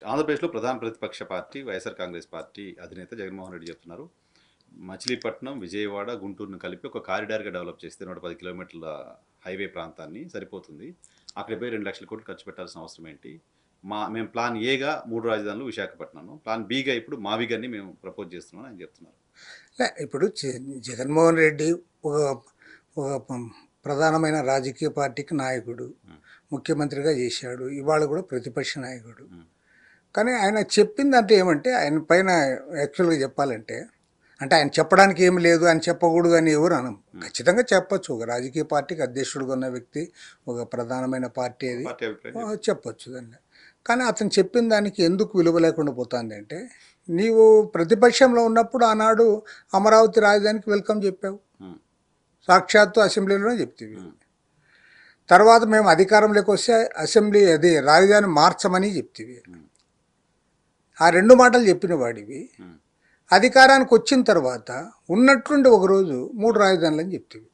ఆంధ్రప్రదేశ్లో ప్రధాన ప్రతిపక్ష పార్టీ వైఎస్ఆర్ కాంగ్రెస్ పార్టీ అధినేత జగన్మోహన్ రెడ్డి చెప్తున్నారు. మచిలీపట్నం, విజయవాడ, గుంటూరును కలిపి ఒక కారిడార్గా డెవలప్ చేస్తే 110 కిలోమీటర్ల హైవే ప్రాంతాన్ని సరిపోతుంది. అక్కడ పోయి 2 లక్షల కోట్లు ఖర్చు పెట్టాల్సిన అవసరం ఏంటి? మేము ప్లాన్ ఏగా 3 రాజధానులు విశాఖపట్నం, ప్లాన్ బిగా ఇప్పుడు మావిగాన్ని మేము ప్రపోజ్ చేస్తున్నాం అని చెప్తున్నారు. ఇప్పుడు జగన్మోహన్ రెడ్డి ఒక ఒక ప్రధానమైన రాజకీయ పార్టీకి నాయకుడు, ముఖ్యమంత్రిగా చేశాడు. ఇవాళ కూడా ప్రతిపక్ష నాయకుడు. కానీ ఆయన చెప్పిందంటే ఏమంటే, ఆయన పైన యాక్చువల్గా చెప్పాలంటే, అంటే ఆయన చెప్పడానికి ఏమి లేదు, ఆయన చెప్పకూడదు అని ఎవరు అనం. ఖచ్చితంగా చెప్పచ్చు. ఒక రాజకీయ పార్టీకి అధ్యక్షుడుగా ఉన్న వ్యక్తి, ఒక ప్రధానమైన పార్టీ అది చెప్పచ్చు దాన్ని. కానీ అతను చెప్పిన దానికి ఎందుకు విలువ లేకుండా పోతుంది అంటే, నీవు ప్రతిపక్షంలో ఉన్నప్పుడు ఆనాడు అమరావతి రాజధానికి వెల్కమ్ చెప్పావు, సాక్షాత్తు అసెంబ్లీలోనే చెప్తీవి. తర్వాత మేము అధికారంలోకి వస్తే అసెంబ్లీ అది రాజధాని మార్చమని చెప్తీవి. ఆ 2 మాటలు చెప్పిన వాడివి అధికారానికి వచ్చిన తర్వాత ఉన్నట్లుండి ఒకరోజు 3 రాజధానులు అని చెప్తీవి.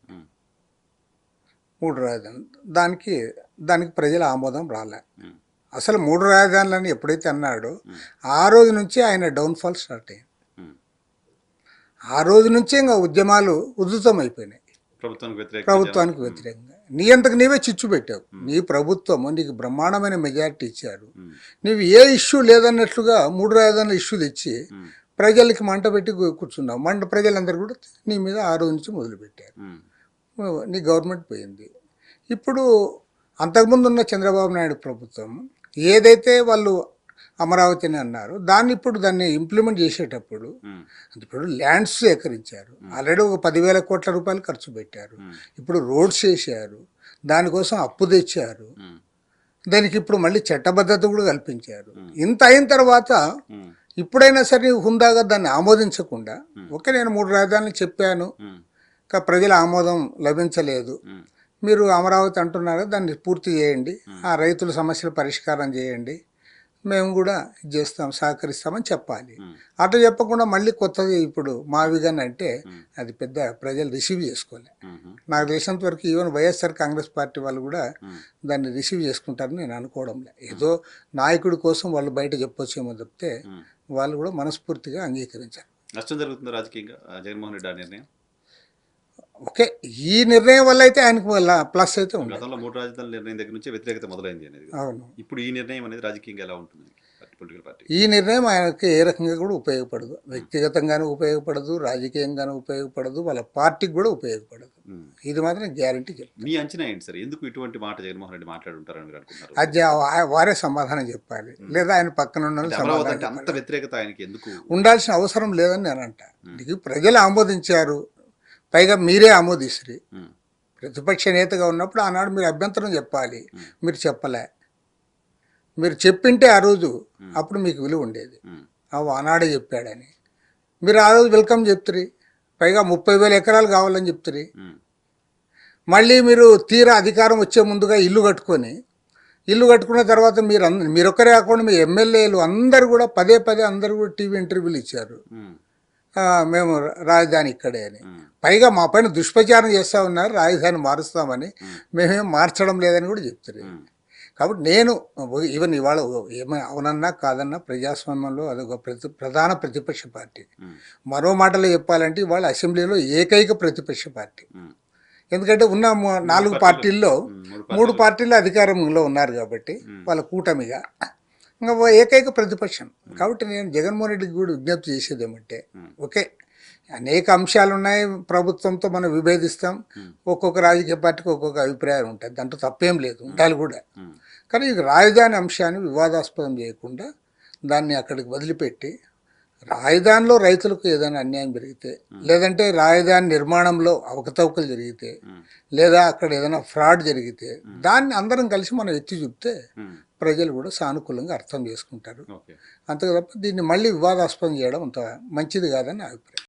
3 రాజధానులు దానికి ప్రజల ఆమోదం రాలే. అసలు 3 రాజధానులని ఎప్పుడైతే అన్నాడో ఆ రోజు నుంచి ఆయన డౌన్ఫాల్ స్టార్ట్ అయ్యింది. ఆ రోజు నుంచే ఇంకా ఉద్యమాలు ఉధృతమైపోయినాయి ప్రభుత్వానికి వ్యతిరేకంగా. నీ అంతకు నీవే చిచ్చు పెట్టావు. నీ ప్రభుత్వము నీకు బ్రహ్మాండమైన మెజారిటీ ఇచ్చారు, నీవు ఏ ఇష్యూ లేదన్నట్లుగా 3 రాజధానుల ఇష్యూ తెచ్చి ప్రజలకి మంట పెట్టి కూర్చున్నావు. ప్రజలందరూ కూడా నీ మీద ఆ రోజు నుంచి మొదలుపెట్టారు. నీ గవర్నమెంట్ పోయింది. ఇప్పుడు అంతకుముందు ఉన్న చంద్రబాబు నాయుడు ప్రభుత్వం ఏదైతే వాళ్ళు అమరావతిని అన్నారు, దాన్ని ఇంప్లిమెంట్ చేసేటప్పుడు ఇప్పుడు ల్యాండ్స్ సేకరించారు. ఆల్రెడీ ఒక 10,000 కోట్ల రూపాయలు ఖర్చు పెట్టారు. ఇప్పుడు రోడ్స్ వేసారు, దానికోసం అప్పు తెచ్చారు, దానికి ఇప్పుడు మళ్ళీ చట్టబద్ధత కూడా కల్పించారు. ఇంత అయిన తర్వాత ఇప్పుడైనా సరే హుందాగా దాన్ని ఆమోదించకుండా, ఓకే నేను 3 రాజధానులు చెప్పాను, ప్రజల ఆమోదం లభించలేదు, మీరు అమరావతి అంటున్నారు, దాన్ని పూర్తి చేయండి, ఆ రైతుల సమస్యల పరిష్కారం చేయండి, మేము కూడా చేస్తాం, సహకరిస్తామని చెప్పాలి. అట్లా చెప్పకుండా మళ్ళీ కొత్తది ఇప్పుడు మావిగాని అంటే అది పెద్ద ప్రజలు రిసీవ్ చేసుకోలే. నాకు తెలిసినంత వరకు ఈవెన్ వైఎస్ఆర్ కాంగ్రెస్ పార్టీ వాళ్ళు కూడా దాన్ని రిసీవ్ చేసుకుంటారని నేను అనుకోవడంలే. ఏదో నాయకుడి కోసం వాళ్ళు బయట చెప్పొచ్చేమో తప్పితే వాళ్ళు కూడా మనస్ఫూర్తిగా అంగీకరించారు. నష్టం జరుగుతుంది రాజకీయంగా జగన్మోహన్ రెడ్డి నిర్ణయం. ఓకే, ఈ నిర్ణయం వల్ల అయితే ఆయనకు ప్లస్ అయితే ఉంది. గతంలో 3 రాజధానుల నిర్ణయం దగ్గర నుంచి వ్యతిరేకత మొదలైంది అనేది. అవును. ఇప్పుడు ఈ నిర్ణయం అనేది రాజకీయంగా ఎలా ఉంటుంది? ఈ నిర్ణయం ఆయనకి ఏ రకంగా కూడా ఉపయోగపడదు. వ్యక్తిగతంగానూ ఉపయోగపడదు, రాజకీయంగానూ ఉపయోగపడదు, వాళ్ళ పార్టీకి కూడా ఉపయోగపడదు. ఇది మాత్రం గ్యారంటీ చెప్తాను. మీ అంచనా ఏంటి సార్? ఎందుకు ఇటువంటి మాట జగన్మోహన్ రెడ్డి మాట్లాడుంటారని మీరు అనుకుంటున్నారు? అది వారే సమాధానం చెప్పాలి, లేదా ఆయన పక్కన ఉన్న అంత వ్యతిరేకత ఆయనకి ఎందుకు ఉండాల్సిన అవసరం లేదని నేను అంటా. ఇది ప్రజలు ఆమోదించారు, పైగా మీరే ఆమోదిస్తారు. ప్రతిపక్ష నేతగా ఉన్నప్పుడు ఆనాడు మీరు అభ్యంతరం చెప్పాలి, మీరు చెప్పలే. మీరు చెప్పింటే ఆ రోజు అప్పుడు మీకు విలువ ఉండేది. ఆనాడే చెప్పాడని మీరు ఆ రోజు వెల్కమ్ చెప్తారు. పైగా 30,000 ఎకరాలు కావాలని చెప్తారు. మళ్ళీ మీరు తీరా అధికారం వచ్చే ముందుగా ఇల్లు కట్టుకున్న తర్వాత మీరొక్కరే కాకుండా మీ ఎమ్మెల్యేలు అందరు కూడా పదే అందరు కూడా టీవీ ఇంటర్వ్యూలు ఇచ్చారు, మేము రాజధాని ఇక్కడే అని. పైగా మా పైన దుష్ప్రచారం చేస్తూ ఉన్నారు, రాజధాని మారుస్తామని. మేమేం మార్చడం లేదని కూడా చెప్తారు. కాబట్టి నేను ఈవెన్ ఇవాళ ఏమైనా అవునన్నా కాదన్నా ప్రజాస్వామ్యంలో అదొక ప్రధాన ప్రతిపక్ష పార్టీ. మరో మాటలో చెప్పాలంటే ఇవాళ అసెంబ్లీలో ఏకైక ప్రతిపక్ష పార్టీ. ఎందుకంటే ఉన్న 4 పార్టీల్లో 3 పార్టీలు అధికారంలో ఉన్నారు కాబట్టి వాళ్ళ కూటమిగా ఇంకా ఏకైక ప్రతిపక్షం. కాబట్టి నేను జగన్మోహన్ రెడ్డికి కూడా విజ్ఞప్తి చేసేది ఏమంటే, ఓకే అనేక అంశాలు ఉన్నాయి, ప్రభుత్వంతో మనం విభేదిస్తాం, ఒక్కొక్క రాజకీయ పార్టీకి ఒక్కొక్క అభిప్రాయం ఉంటుంది, దాంట్లో తప్పేం లేదు, ఉండాలి కూడా. కానీ ఈ రాజధాని అంశాన్ని వివాదాస్పదం చేయకుండా దాన్ని అక్కడికి వదిలిపెట్టి, రాజధానిలో రైతులకు ఏదైనా అన్యాయం జరిగితే, లేదంటే రాజధాని నిర్మాణంలో అవకతవకలు జరిగితే, లేదా అక్కడ ఏదైనా ఫ్రాడ్ జరిగితే దాన్ని అందరం కలిసి మనం ఎత్తి చూపితే ప్రజలు కూడా సానుకూలంగా అర్థం చేసుకుంటారు. అంతే తప్ప దీన్ని మళ్ళీ వివాదాస్పదం చేయడం అంత మంచిది కాదని నా అభిప్రాయం.